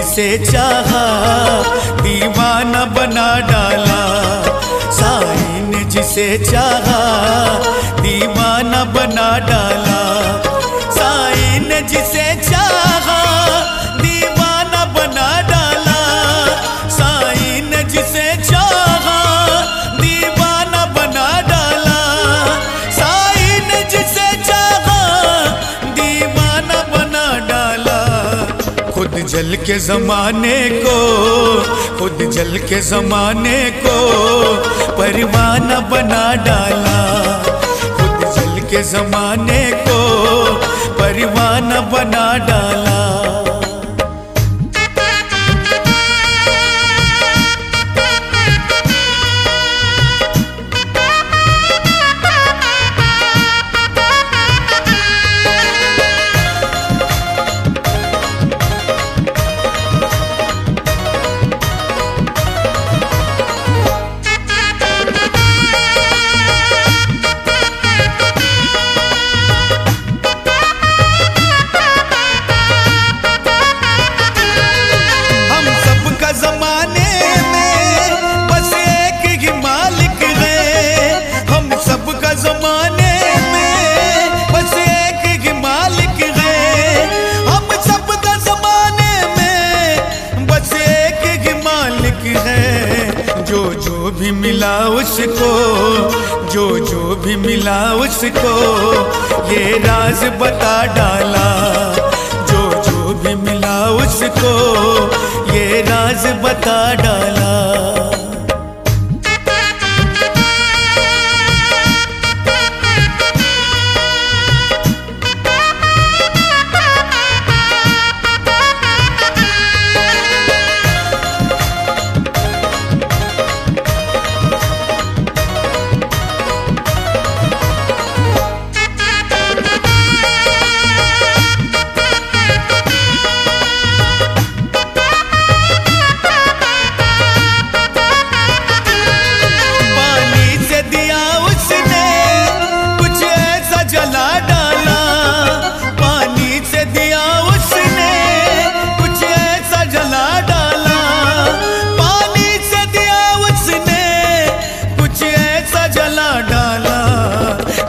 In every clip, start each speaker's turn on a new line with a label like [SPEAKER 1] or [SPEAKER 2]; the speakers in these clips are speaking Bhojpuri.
[SPEAKER 1] जिसे चाहा दीवाना बना डाला। साईं ने जिसे चाहा दीवाना बना डाला। साईं ने जिसे चाहा दीवाना बना डाला। साईं ने जिसे चाहा दीवाना बना डाला। साईं ने जिसे चाहा दीवाना बना डाला। खुद जल के ज़माने को, खुद जल के ज़माने को परवाना बना डाला। खुद जल के ज़माने को परवाना बना डाला। जो भी मिला उसको, जो भी मिला उसको ये राज बता डाला। जो भी मिला उसको ये राज बता डाला।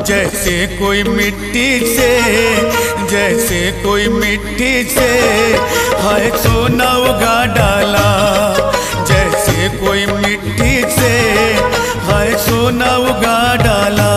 [SPEAKER 1] जैसे कोई मिट्टी से, जैसे कोई मिट्टी से हाय सोना उगा डाला। जैसे कोई मिट्टी से हाय सोना उगा डाला।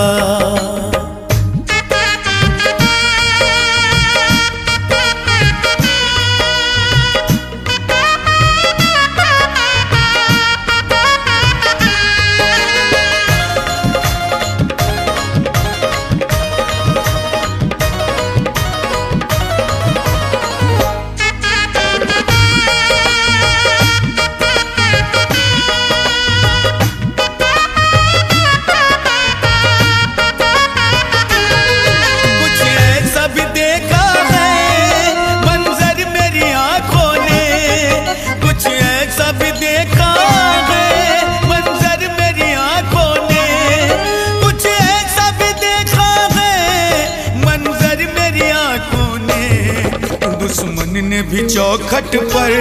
[SPEAKER 1] दुश्मन ने भी चौखट पर,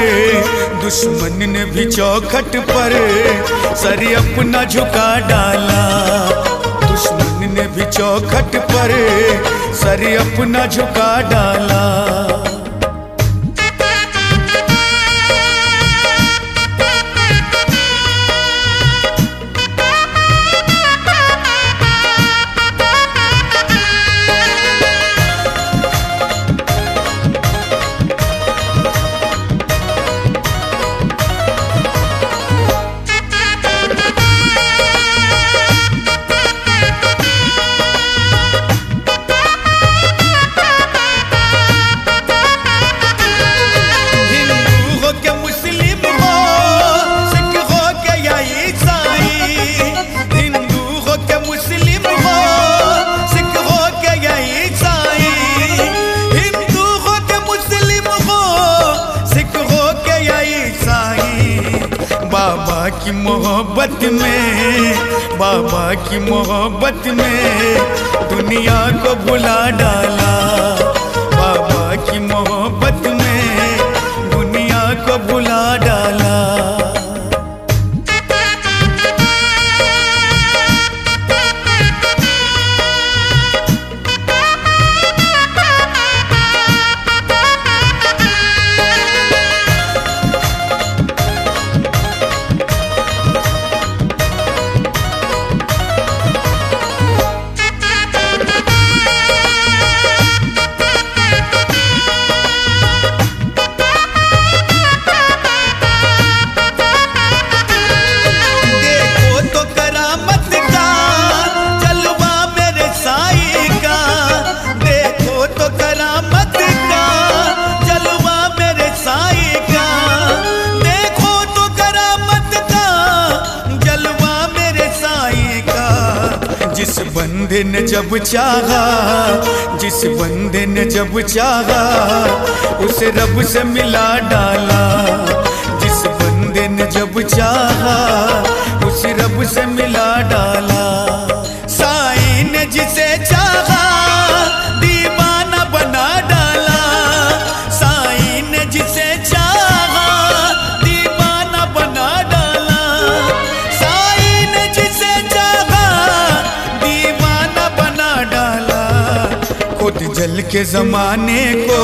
[SPEAKER 1] दुश्मन ने भी चौखट पर सर अपना झुका डाला। दुश्मन ने भी चौखट पर सर अपना झुका डाला। बाबा की मोहब्बत में, बाबा की मोहब्बत में दुनिया को भुला डाला। बाबा की मोहब्बत में दुनिया को जिस बंदे ने जब चाहा, जिस बंदे ने जब चाहा, उसे रब से मिला डाला। जिस बंदे ने जब चाहा, उसे रब से मिला डाला। साईं ने जिसे चाहा, दीवाना बना डाला। साईं ने जिसे चाहा, दीवाना बना डाला। साईं ने जिसे चाहा, दीवाना बना डाला। खुद जल के जमाने को,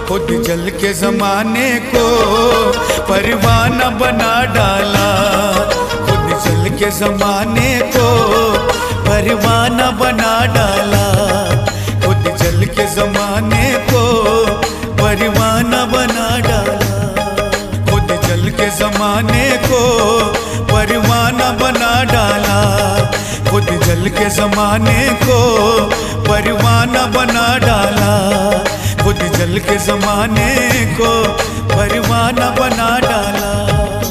[SPEAKER 1] खुद जल के जमाने को परवाना बना डाला। खुद जल के जमाने को परवाना बना डाला। खुद जल के जमाने को परवाना बना डाला। खुद जल के जमाने को परवाना बना डाला। खुद जल के जमाने को परवाना बना डाला। खुद जल के जमाने को परवाना बना डाला।